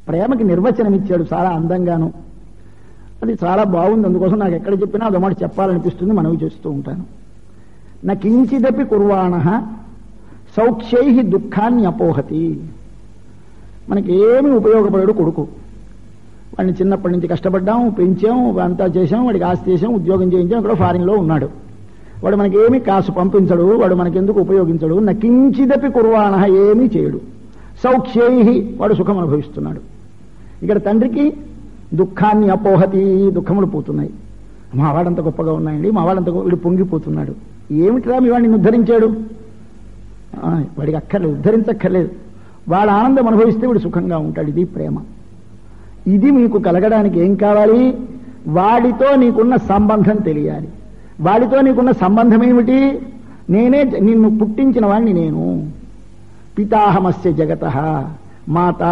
ప్రేమకి నిర్వచనం ఇచ్చాడు చాలా అందంగాను. అది చాలా బాగుంది. అందుకోసం నాకు ఎక్కడ చెప్పినా అదో మాట చెప్పాలనిపిస్తుంది, మనవి చేస్తూ ఉంటాను. నా కించిదపి కుర్వాణః సౌఖ్యై దుఃఖాన్ని అపోహతి. మనకి ఏమీ ఉపయోగపడాడు కొడుకు. వాడిని చిన్నప్పటి నుంచి కష్టపడ్డాం, పెంచాం, అంతా చేసాం, వాడికి ఆస్తి చేసాం, ఉద్యోగం చేయించాం, ఇక్కడ ఫారిన్లో ఉన్నాడు. వాడు మనకి ఏమీ కాసు పంపించడు, వాడు మనకెందుకు ఉపయోగించడు. నా కించిదపి కుర్వాణః ఏమీ చేయడు. సౌఖ్యై వాడు సుఖం అనుభవిస్తున్నాడు. ఇక్కడ తండ్రికి దుఃఖాన్ని అపోహతి, దుఃఖములు పోతున్నాయి. మా వాడంత గొప్పగా ఉన్నాయండి, మా వాడంత వీడు పొంగిపోతున్నాడు. ఏమిటిరా మీ వాడిని ఉద్ధరించాడు? వాడికి అక్కర్లేదు, ఉద్ధరించక్కర్లేదు. వాడు ఆనందం అనుభవిస్తే వీడు సుఖంగా ఉంటాడు. ఇది ప్రేమ. ఇది మీకు కలగడానికి ఏం కావాలి? వాడితో నీకున్న సంబంధం తెలియాలి. వాడితో నీకున్న సంబంధం ఏమిటి? నేనే నిన్ను పుట్టించిన వాడిని నేను. పితాహమస్య జగతః మాత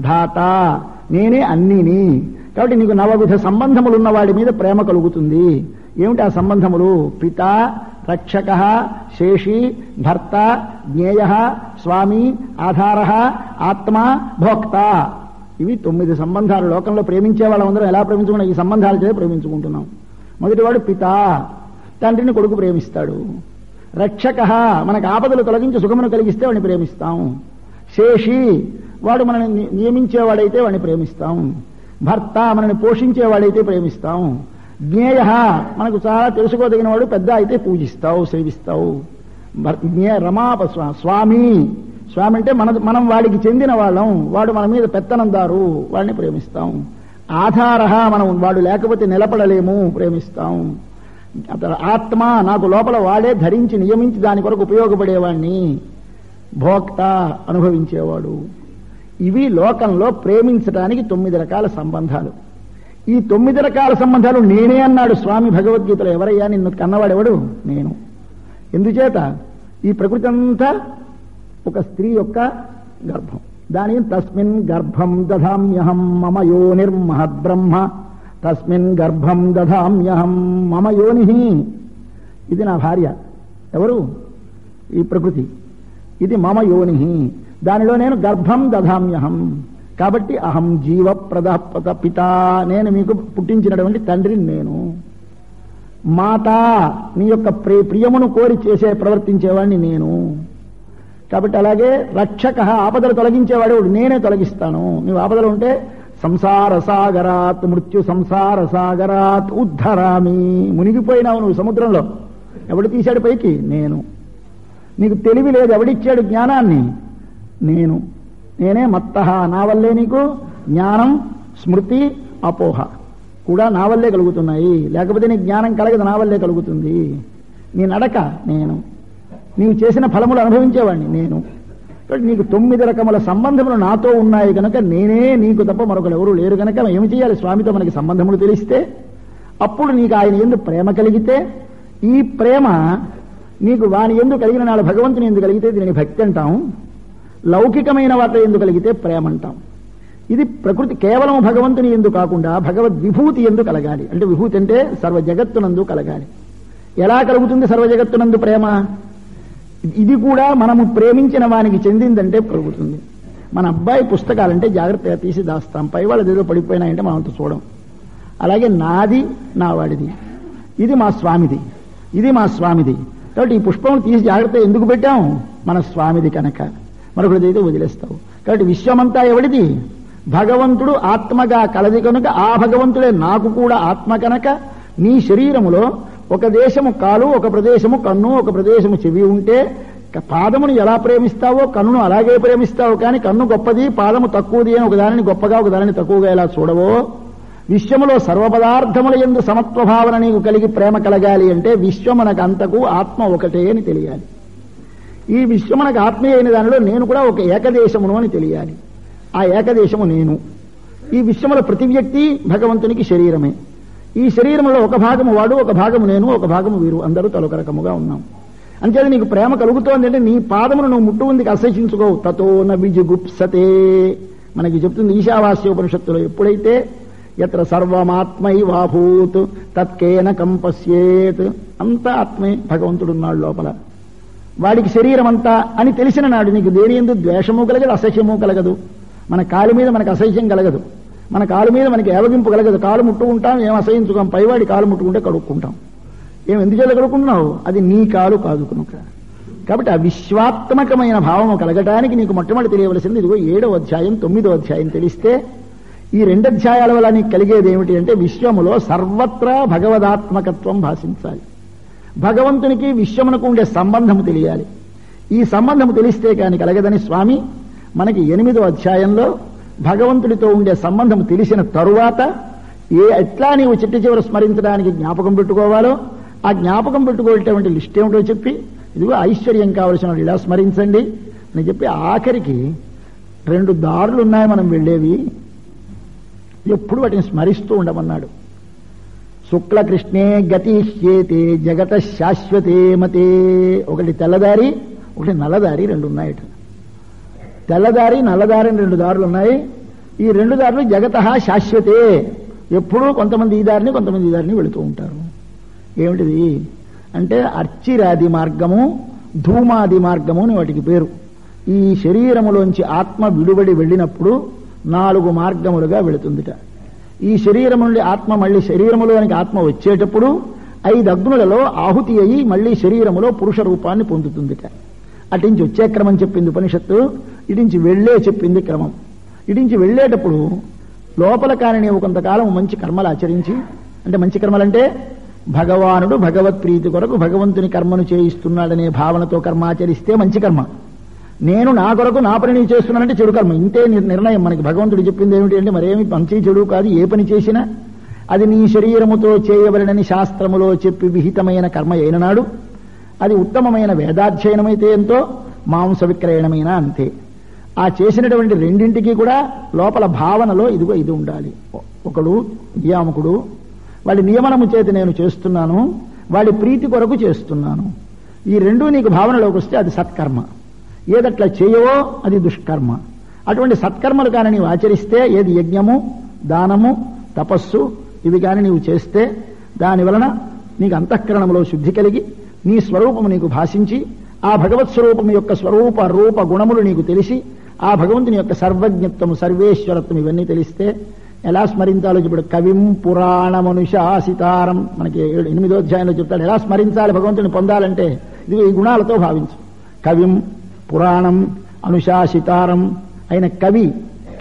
ధాత, నేనే అన్నీని. కాబట్టి నీకు నవవిధ సంబంధములున్న వాడి మీద ప్రేమ కలుగుతుంది. ఏమిటి ఆ సంబంధములు? పిత, రక్షక, శేషి, భర్త, జ్ఞేయ, స్వామి, ఆధార, ఆత్మ, భోక్త. ఇవి 9 సంబంధాలు. లోకంలో ప్రేమించే వాళ్ళందరం ఎలా ప్రేమించుకున్నా ఈ సంబంధాల చేత ప్రేమించుకుంటున్నాం. మొదటివాడు పిత, తండ్రిని కొడుకు ప్రేమిస్తాడు. రక్షక, మనకు ఆపదలు తొలగించి సుఖమును కలిగిస్తే వాడిని ప్రేమిస్తాం. శేషి, వాడు మనల్ని నియమించేవాడైతే వాడిని ప్రేమిస్తాం. భర్త, మనల్ని పోషించేవాడైతే ప్రేమిస్తాం. జ్ఞేయ, మనకు చాలా తెలుసుకోదగిన వాడు, పెద్ద అయితే పూజిస్తావు, సేవిస్తావు. రమాప స్వామి, స్వామి అంటే మనం వాడికి చెందిన వాళ్ళం, వాడు మన మీద పెత్తనందారు, వాడిని ప్రేమిస్తాం. ఆధార, మనం వాడు లేకపోతే నిలబడలేము, ప్రేమిస్తాం. ఆత్మ, నాకు లోపల వాడే ధరించి నియమించి దాని కొరకు ఉపయోగపడేవాణ్ణి. భోక్త, అనుభవించేవాడు. ఇవి లోకంలో ప్రేమించడానికి 9 రకాల సంబంధాలు. ఈ 9 రకాల సంబంధాలు నేనే అన్నాడు స్వామి భగవద్గీతలో. ఎవరయ్యా నిన్ను కన్నవాడెవడు? నేను. ఎందుచేత? ఈ ప్రకృతి అంతా ఒక స్త్రీ యొక్క గర్భం. దాని తస్మిన్ గర్భం దధామ్యహం మమ యోనిర్మహద్బ్రహ్మ తస్మిన్ గర్భం దధామ్యహం మమ యోని. ఇది నా భార్య. ఎవరు? ఈ ప్రకృతి. ఇది మమ యోని. దానిలో నేను గర్భం దధామ్యహం. కాబట్టి అహం జీవ ప్రద పిత, నేను మీకు పుట్టించినటువంటి తండ్రిని నేను. మాత, నీ యొక్క ప్రియమును కోరి ప్రవర్తించేవాడిని నేను. కాబట్టి అలాగే రక్షక, ఆపదలు తొలగించేవాడు నేనే తొలగిస్తాను. నీవు ఆపదలు ఉంటే సంసార సాగరాత్ మృత్యు సంసార సాగరాత్ ఉద్ధరామి. మునిగిపోయినావు నువ్వు సముద్రంలో, ఎవడు తీశాడు పైకి? నేను. నీకు తెలివి లేదు, ఎవడిచ్చాడు జ్ఞానాన్ని? నేను. నేనే మత్తః, నా వల్లే నీకు జ్ఞానం, స్మృతి, అపోహ కూడా నా వల్లే కలుగుతున్నాయి. లేకపోతే నీ జ్ఞానం కలగదు, నా వల్లే కలుగుతుంది. నీ నడక నేను, నీవు చేసిన ఫలములు అనుభవించేవాడిని నేను. కాబట్టి నీకు 9 రకముల సంబంధములు నాతో ఉన్నాయి కనుక నేనే నీకు తప్ప మరొకరు ఎవరు లేరు కనుక ఏమి చేయాలి? స్వామితో మనకి సంబంధములు తెలిస్తే, అప్పుడు నీకు ఆయన యందు ప్రేమ కలిగితే, ఈ ప్రేమ నీకు వాని యందు కలిగిన నాడు భగవంతుని యందు కలిగితే దీనిని భక్తి అంటాం. లౌకికమైన వాటి యందు కలిగితే ప్రేమ అంటాం. ఇది ప్రకృతి కేవలం భగవంతుని యందు కాకుండా భగవద్ విభూతి యందు కలగాలి. అంటే విభూతి అంటే సర్వ జగత్తునందు కలగాలి. ఎలా కలుగుతుంది సర్వ జగత్తునందు ప్రేమ? ఇది కూడా మనము ప్రేమించిన వానికి చెందిందంటే కలుగుతుంది. మన అబ్బాయి పుస్తకాలంటే జాగ్రత్తగా తీసి దాస్తాం, పై వాళ్ళది ఏదో పడిపోయినాయంటే మనం అంత చూడం. అలాగే నాది, నా వాడిది, ఇది మా స్వామిది, ఇది మా స్వామిది. కాబట్టి ఈ పుష్పం తీసి జాగ్రత్తగా ఎందుకు పెట్టాం? మన స్వామిది కనుక. మరొకటి అయితే వదిలేస్తావు. కాబట్టి విశ్వమంతా ఎవడిది? భగవంతుడు ఆత్మగా కలది కనుక ఆ భగవంతుడే నాకు కూడా ఆత్మ కనుక నీ శరీరములో ఒక దేశము కాలు, ఒక ప్రదేశము కన్ను, ఒక ప్రదేశము చెవి ఉంటే పాదమును ఎలా ప్రేమిస్తావో కన్నును అలాగే ప్రేమిస్తావు. కానీ కన్ను గొప్పది, పాదము తక్కువది అని ఒకదానిని గొప్పగా ఒకదానిని తక్కువగా ఎలా చూడవో, విశ్వములో సర్వపదార్థముల యందు సమత్వభావన నీకు కలిగి ప్రేమ కలగాలి అంటే విశ్వమునకు అంతకు ఆత్మ ఒకటే అని తెలియాలి. ఈ విశ్వమునకు ఆత్మీయ అయిన దానిలో నేను కూడా ఒక ఏకదేశమును అని తెలియాలి. ఆ ఏకదేశము నేను. ఈ విశ్వముల ప్రతి వ్యక్తి భగవంతునికి శరీరమే. ఈ శరీరంలో ఒక భాగము వాడు, ఒక భాగము నేను, ఒక భాగము వీరు, అందరూ తలొక రకముగా ఉన్నాం. అంచేది నీకు ప్రేమ కలుగుతోంది అంటే నీ పాదమును నువ్వు ముట్టు ఉందికి అసహించుకోవు. తతో న విజుగుప్సతే మనకి చెప్తుంది ఈశావాస్యోపనిషత్తులో. ఎప్పుడైతే ఎత్ర సర్వమాత్మైవాభూత్ తత్కేన కంపస్యేత్, అంతా ఆత్మే, భగవంతుడున్నాడు లోపల, వాడికి శరీరం అంతా అని తెలిసిన నాడు నీకు దేని యందు ద్వేషము కలగదు, అసహ్యము కలగదు. మన కాలు మీద మనకు అసహ్యం కలగదు, మన కాలు మీద మనకి ఏవగింపు కలగదు. కాలు ముట్టుకుంటాం, ఏం అసహించుకోం, పైవాడి కాలు ముట్టుకుంటే కడుక్కుంటాం. ఎందుచేత కడుక్కుంటున్నావు? అది నీ కాలు కాదు కనుక. కాబట్టి ఆ విశ్వాత్మకమైన భావము కలగటానికి నీకు మొట్టమొదటి తెలియవలసింది ఇదిగో 7వ అధ్యాయం 9వ అధ్యాయం తెలిస్తే, ఈ 2 అధ్యాయాల వల్ల నీకు కలిగేది ఏమిటి అంటే విశ్వములో సర్వత్రా భగవదాత్మకత్వం భాషించాలి. భగవంతునికి విశ్వమునకు ఉండే సంబంధము తెలియాలి. ఈ సంబంధము తెలిస్తే కాని కలగదని స్వామి మనకి 8వ అధ్యాయంలో భగవంతుడితో ఉండే సంబంధం తెలిసిన తరువాత ఎట్లా నీవు చిట్ట చివర స్మరించడానికి జ్ఞాపకం పెట్టుకోవాలో ఆ జ్ఞాపకం పెట్టుకోవటటువంటి లిస్ట్ ఏమిటో చెప్పి, ఇదిగో ఐశ్వర్యం కావలసిన ఇలా స్మరించండి అని చెప్పి ఆఖరికి 2 దారులు ఉన్నాయి మనం వెళ్ళేవి, ఎప్పుడు వాటిని స్మరిస్తూ ఉండమన్నాడు. శుక్లకృష్ణే గతిష్యేతే జగత శాశ్వతే మతే. ఒకటి తెల్లదారి, ఒకటి నల్లదారి, 2 ఉన్నాయట. తెల్లదారి నల్లదారి అని 2 దారులు ఉన్నాయి. ఈ 2 దారులు జగత శాశ్వతే, ఎప్పుడూ కొంతమంది ఈ దారిని కొంతమంది ఈ దారిని వెళుతూ ఉంటారు. ఏమిటిది అంటే అర్చిరాది మార్గము, ధూమాది మార్గము అని వాటికి పేరు. ఈ శరీరములోంచి ఆత్మ విడుబడి వెళ్ళినప్పుడు 4 మార్గములుగా వెళుతుందిట. ఈ శరీరం నుండి ఆత్మ మళ్ళీ శరీరములోనికి ఆత్మ వచ్చేటప్పుడు 5 అగ్నులలో ఆహుతి అయి మళ్ళీ శరీరములో పురుష రూపాన్ని పొందుతుందిట. అటించి వచ్చే క్రమం చెప్పింది ఉపనిషత్తు, ఇటించి వెళ్లే చెప్పింది క్రమం. ఇటించి వెళ్లేటప్పుడు లోపల కాని నీవు కొంతకాలం మంచి కర్మలు ఆచరించి, అంటే మంచి కర్మలంటే భగవానుడు భగవత్ ప్రీతి కొరకు భగవంతుని కర్మను చేయిస్తున్నాడనే భావనతో కర్మ ఆచరిస్తే మంచి కర్మ. నేను నా కొరకు నా పని చేస్తున్నానంటే చెడు కర్మ. ఇంతే నిర్ణయం. మనకి భగవంతుడు చెప్పింది ఏమిటి అంటే మరేమి మంచి చెడు కాదు, ఏ పని చేసినా అది నీ శరీరముతో చేయబడినని శాస్త్రములో చెప్పి విహితమైన కర్మ అయిననాడు అది ఉత్తమమైన వేదాధ్యయనమైతే ఎంతో, మాంస విక్రయణమైనా అంతే. ఆ చేసినటువంటి రెండింటికి కూడా లోపల భావనలో ఇదిగో ఇది ఉండాలి. ఒకడు నియామకుడు, వాడి నియమనము చేతి నేను చేస్తున్నాను, వాడి ప్రీతి కొరకు చేస్తున్నాను. ఈ 2 నీకు భావనలోకి వస్తే అది సత్కర్మ. ఏదట్లా చేయవో అది దుష్కర్మ. అటువంటి సత్కర్మలు కానీ నీవు ఆచరిస్తే, ఏది యజ్ఞము, దానము, తపస్సు ఇవి కానీ నీవు చేస్తే దాని వలన నీకు అంతఃకరణంలో శుద్ధి కలిగి నీ స్వరూపము నీకు భాషించి ఆ భగవత్ స్వరూపము యొక్క స్వరూప రూప గుణములు నీకు తెలిసి ఆ భగవంతుని యొక్క సర్వజ్ఞత్వము సర్వేశ్వరత్వం ఇవన్నీ తెలిస్తే ఎలా స్మరించాలో ఇప్పుడు కవిం పురాణమనుశాసితారం మనకి 8వ అధ్యాయంలో చెప్తాడు. ఎలా స్మరించాలి భగవంతుని పొందాలంటే ఇది ఈ గుణాలతో భావించు. కవిం పురాణం అనుశాసితారం అయిన కవి,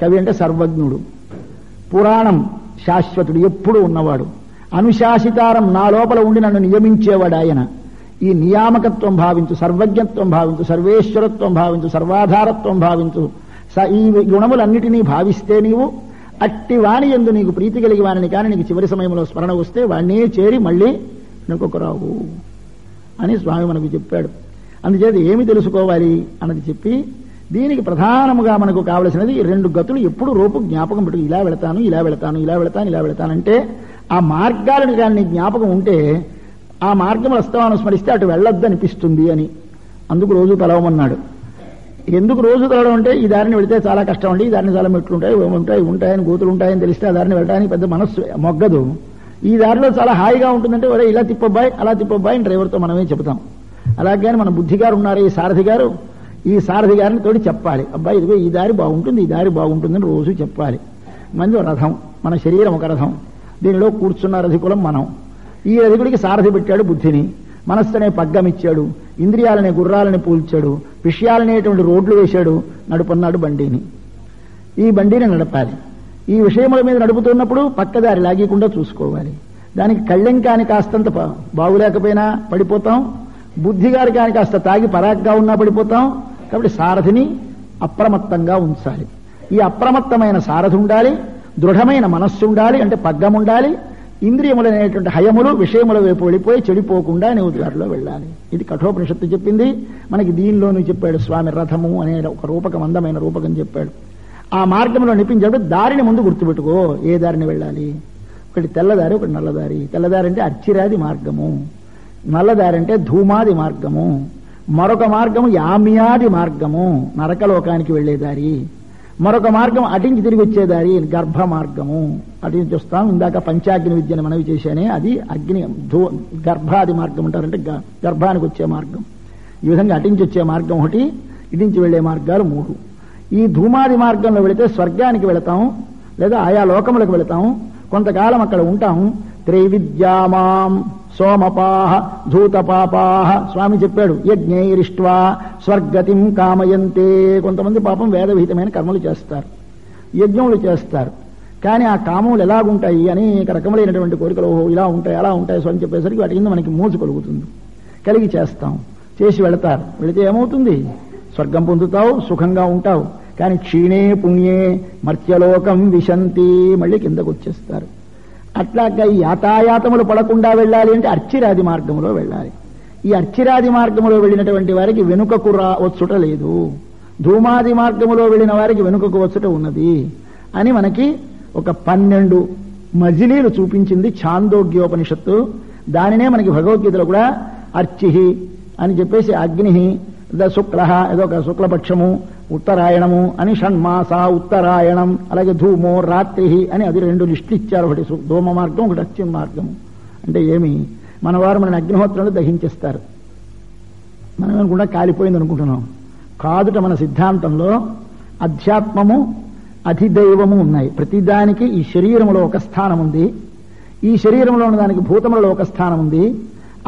కవి అంటే సర్వజ్ఞుడు, పురాణం శాశ్వతుడు ఎప్పుడూ ఉన్నవాడు, అనుశాసితారం నా లోపల ఉండి నన్ను నియమించేవాడు ఆయన. ఈ నియామకత్వం భావించు, సర్వజ్ఞత్వం భావించు, సర్వేశ్వరత్వం భావించు, సర్వాధారత్వం భావించు. ఈ గుణములన్నిటినీ భావిస్తే నీవు అట్టి వాణి యందు నీకు ప్రీతి కలిగి వాణిని కానీ నీకు చివరి సమయంలో స్మరణ వస్తే వాణ్ణే చేరి మళ్ళీ వెనుకొకరావు అని స్వామి మనకు చెప్పాడు. అందుచేత ఏమి తెలుసుకోవాలి అన్నది చెప్పి దీనికి ప్రధానముగా మనకు కావలసినది 2 గతులు ఎప్పుడు రూపు జ్ఞాపకం పెట్టు. ఇలా వెళతాను, ఇలా వెళతాను, ఇలా వెళతాను, ఇలా వెళతానంటే ఆ మార్గాలను కానీ నీ జ్ఞాపకం ఉంటే ఆ మార్గములు వస్తామని స్మరిస్తే అటు వెళ్ళొద్దు అనిపిస్తుంది అని. అందుకు రోజు తలవమన్నాడు. ఎందుకు రోజు తలవడం అంటే ఈ దారిని వెళితే చాలా కష్టం అండి, ఈ దారిని చాలా మెట్లు ఉంటాయి, ఉంటాయని గోతులు ఉంటాయని తెలిస్తే ఆ దారిని వెళ్ళడానికి పెద్ద మనస్సు మొగ్గదు. ఈ దారిలో చాలా హాయిగా ఉంటుందంటే ఒరే ఇలా తిప్పబ్బాయి అలా తిప్పబ్బాయి డ్రైవర్తో మనమే చెబుతాం. అలాగే మన బుద్ధి గారు ఉన్నారు, ఈ సారథి గారు, ఈ సారథి గారిని తోడి చెప్పాలి, అబ్బాయి ఇదిగో ఈ దారి బాగుంటుంది, ఈ దారి బాగుంటుందని రోజు చెప్పాలి. మంది రథం, మన శరీరం ఒక రథం, దీనిలో కూర్చున్న రథికులం మనం. ఈ రథికుడికి సారథి పెట్టాడు బుద్ధిని, మనస్సునే పగ్గమిచ్చాడు, ఇంద్రియాలనే గుర్రాలని పూల్చాడు, విషయాలనేటువంటి రోడ్లు వేశాడు, నడుపన్నాడు బండిని. ఈ బండిని నడపాలి. ఈ విషయముల మీద నడుపుతున్నప్పుడు పక్కదారి లాగకుండా చూసుకోవాలి. దానికి కళ్ళెం కాని కాస్తంత బాగులేకపోయినా పడిపోతాం, బుద్ధిగారి కాని కాస్త తాగి పరాగ్గా ఉన్నా పడిపోతాం. కాబట్టి సారథిని అప్రమత్తంగా ఉంచాలి. ఈ అప్రమత్తమైన సారథి ఉండాలి, దృఢమైన మనస్సు ఉండాలి, అంటే పగ్గం ఉండాలి. ఇంద్రియములనేటువంటి హయములు విషయముల వైపు వెళ్ళిపోయి చెడిపోకుండా నీవు దారిలో వెళ్ళాలి. ఇది కఠోపనిషత్తు చెప్పింది. మనకి దీనిలోనూ చెప్పాడు స్వామి. రథము అనే ఒక రూపకం, అందమైన రూపకం చెప్పాడు. ఆ మార్గంలో నిపించినప్పుడు దారిని ముందు గుర్తుపెట్టుకో, ఏ దారిని వెళ్ళాలి. ఒకటి తెల్లదారి, ఒకటి నల్లదారి. తెల్లదారి అంటే అర్చిరాది మార్గము, నల్లదారి అంటే ధూమాది మార్గము, మరొక మార్గము యామ్యాది మార్గము, నరకలోకానికి వెళ్లే దారి, మరొక మార్గం అటించి తిరిగి వచ్చే దారి గర్భ మార్గము. అటించి వస్తాం. ఇందాక పంచాగ్ని విద్యను మనవి చేశానే, అది అగ్ని గర్భాది మార్గం అంటారంటే గర్భానికి వచ్చే మార్గం. ఈ విధంగా అటించి వచ్చే మార్గం ఒకటి, ఇటించి వెళ్లే మార్గాలు 3. ఈ ధూమాది మార్గంలో వెళితే స్వర్గానికి వెళతాం, లేదా ఆయా లోకములకు వెళతాం, కొంతకాలం అక్కడ ఉంటాం. త్రైవిద్యామాం సోమపాహ ధూతపాపాహ స్వామి చెప్పాడు. యజ్ఞైరిష్ట్వా స్వర్గతిం కామయంతే. కొంతమంది పాపం వేదవిహితమైన కర్మలు చేస్తారు, యజ్ఞములు చేస్తారు, కానీ ఆ కామములు ఎలాగుంటాయి అనేక రకములైనటువంటి కోరికలు ఇలా ఉంటాయి అలా ఉంటాయి అని చెప్పేసరికి వాటి కింద మనకి మోజు కలుగుతుంది. కలిగి చేస్తాం, చేసి వెళతారు. వెళితే ఏమవుతుంది? స్వర్గం పొందుతావు, సుఖంగా ఉంటావు. కానీ క్షీణే పుణ్యే మర్త్యలోకం విశంతి, మళ్ళీ కిందకు వచ్చేస్తారు. అట్లాగా ఈ యాతాయాతములు పడకుండా వెళ్ళాలి అంటే అర్చిరాది మార్గములో వెళ్ళాలి. ఈ అర్చిరాది మార్గములో వెళ్ళినటువంటి వారికి వెనుకకు వచ్చుట లేదు, ధూమాది మార్గములో వెళ్ళిన వారికి వెనుకకు వచ్చుట ఉన్నది అని మనకి ఒక 12 మజిలీలు చూపించింది ఛాందోగ్యోపనిషత్తు. దానినే మనకి భగవద్గీతలో కూడా అర్చిహి అని చెప్పేసి అగ్ని శుక్ల ఏదో ఒక శుక్లపక్షము ఉత్తరాయణము అని షణ్మాస ఉత్తరాయణం, అలాగే ధూమో రాత్రి అని అది 2 లిస్టులు ఇచ్చారు. ఒకటి ధూమ మార్గం, ఒకటి అర్చ్య మార్గము. అంటే ఏమి, మన వారు మన అగ్నిహోత్రంలో దహించేస్తారు, మనం అనుకుంటా కాలిపోయింది అనుకుంటున్నాం. కాదుట మన సిద్ధాంతంలో అధ్యాత్మము అధిదైవము ఉన్నాయి. ప్రతిదానికి ఈ శరీరములో ఒక స్థానం ఉంది, ఈ శరీరంలో ఉన్న దానికి భూతములలో ఒక స్థానం ఉంది,